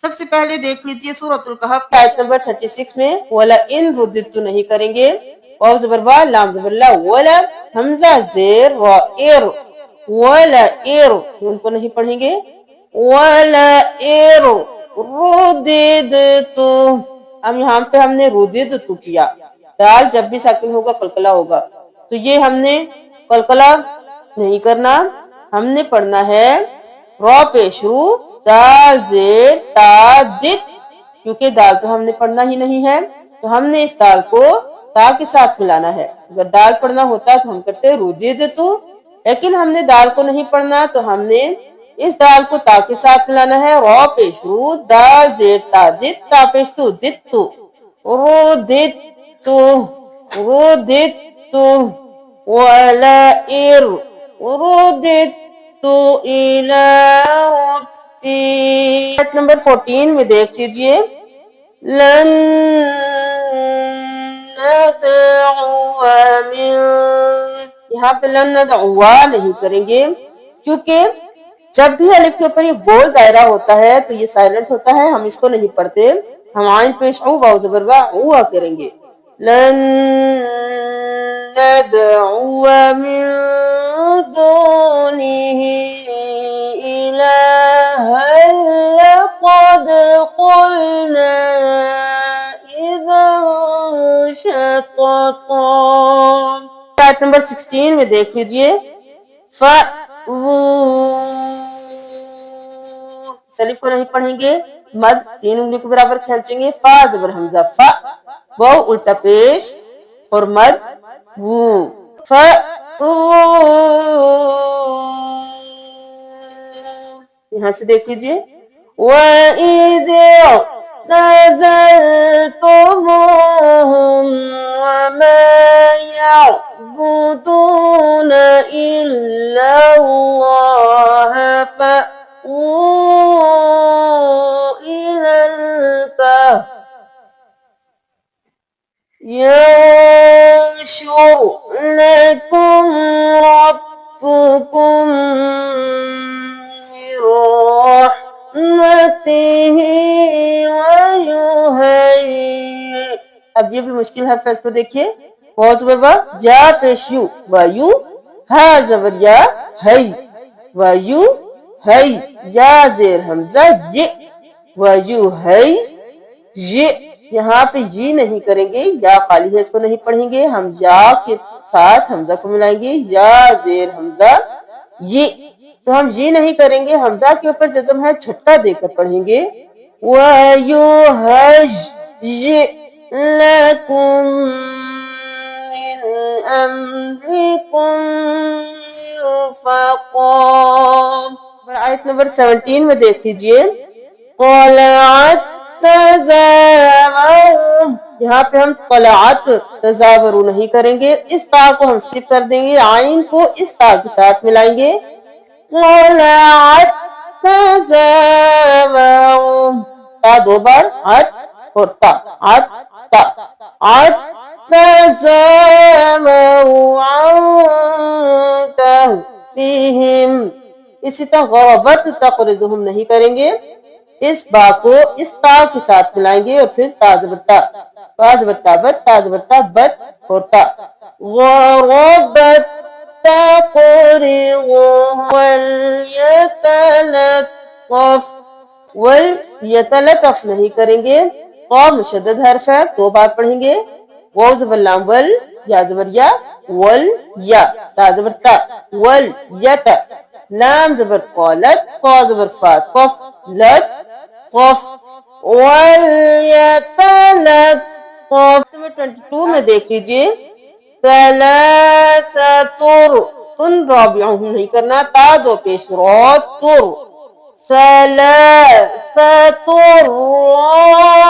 سب سے پہلے دیکھ لیجئے سورۃ الکہف آیت نمبر 36 میں ولا ان رددت نہیں کریں گے، واو زبر وا لام زبر لا، ولا حمزہ زیر را ایر، ولا ایر ان کو نہیں پڑھیں گے، ولا ایر رددت، اب یہاں پہ ہم نے رددت کیا، دال جب بھی ساکن ہوگا قلقلہ ہوگا، تو یہ ہم نے قلقلہ نہیں کرنا، ہم نے پڑھنا ہے را پیش رو دال زیر تا دت، کیونکہ دال تو ہم نے پڑھنا ہی نہیں ہے، تو ہم نے اس دال کو تا کے ساتھ ملانا ہے۔ اگر دال پڑھنا ہوتا تو ہم کرتے رددت، لیکن ہم نے دال کو نہیں پڑھنا تو ہم نے اس دال کو تا کے ساتھ ملانا ہے، را پیش رو دال زیر تا دت، تا پیش تو دت، رددت رددت ولا ار رددت الى ربی۔ آیت نمبر 14 میں دیکھ لیجئے لن ندعو من، یہاں پہ لن ندعو نہیں کریں گے، کیونکہ جب بھی الف کے اوپر یہ گول دائرہ ہوتا ہے تو یہ سائلنٹ ہوتا ہے، ہم اس کو نہیں پڑھتے، ہم عین پیش او واو زبر وا او کریں گے، لن ندعو من دونه إلها لقد قلنا إذا شططا۔ آیت نمبر 16 میں دیکھ لیجئے سلیف کو نہیں پڑھیں گے، مد 3 انگلی کے برابر کھینچیں گے، فا زبر حمزہ فا، واو الٹا پیش اور مد وو، یہاں سے دیکھ لیجئے وَإِذِ اعْتَزَلْتُمُوهُمْ وَمَا يَعْبُدُونَ إِلَّا اللَّهَ فَأْوُوا إِلَى الْكَهْفِ يَنشُرْ لَكُمْ رَبُّكُمْ مِنْ رَحْمَتِهِ وَيُهَيِّئْ، اب یہ بھی مشکل حرف ہے، اس کو دیکھیے، واو زبر وا جا پیش یو وایو، ہا زبر یا ہی وایو ہی، یا زیر حمزہ یہ وایو ہی یہ، یہاں پہ یہ نہیں کریں گے، یا خالی ہے اس کو نہیں پڑھیں گے، ہم یا کے ساتھ حمزہ کو ملائیں گے، یا زیر حمزہ یہ، تو ہم یہ نہیں کریں گے، حمزہ کے اوپر جزم ہے چھٹا دے کر پڑھیں گے، وَيُهَيِّئْ لَكُم مِّنْ أَمْرِكُمْ مرفقا۔ آیت نمبر 17 میں دیکھ لیجئے قَلَعَتْ تَزَاوَرُوا، یہاں پہ ہم قلعت تزاورو نہیں کریں گے، اس تا کو ہم سکپ کر دیں گے، عین کو اس تا کے ساتھ ملائیں گے، قلعت تزاورو، تا دو بار عت اور تا عت تا عت تزاورو عن کہفہم، اسی طرح غربت تقرضہم نہیں کریں گے، اس با کو اس تا کے ساتھ ملائیں گے اور پھر تا زبر تا، تا زبر تا بت، تا زبر تا بت اور تا، غربت تقرضہم ولیتلطف، ولیتلطف نہیں کریں گے، قا مشدد حرف ہے، دو بار پڑھیں گے، واو زبر لام ول، یا زبر یا ول یا، تا زبر تا ول یت، لام زبر قالت، قا زبر فا قف لت قف وَلْيَتَلَطَّفْ۔ 22 میں دیکھ لیجئے ثَلَاثَةٌ، تن رابعہم نہیں کرنا، تا دو پیش را تر، ثَلَاثَةٌ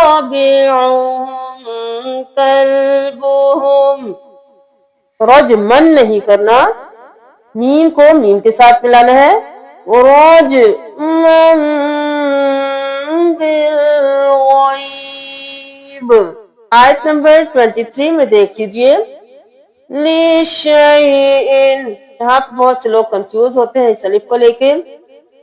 رَابِعُهُمْ كَلْبُهُمْ، رجمن نہیں کرنا، میم کو میم کے ساتھ ملانا ہے، رجمن بالغیب۔ آیت نمبر 23 میں دیکھ لیجئے لِشَیْءٍ، یہاں پہ بہت سے لوگ کنفیوز ہوتے ہیں اس الف کو لے کے،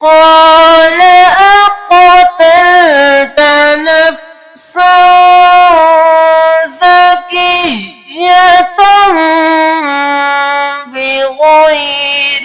قال أقتلت نفسا زكية بغير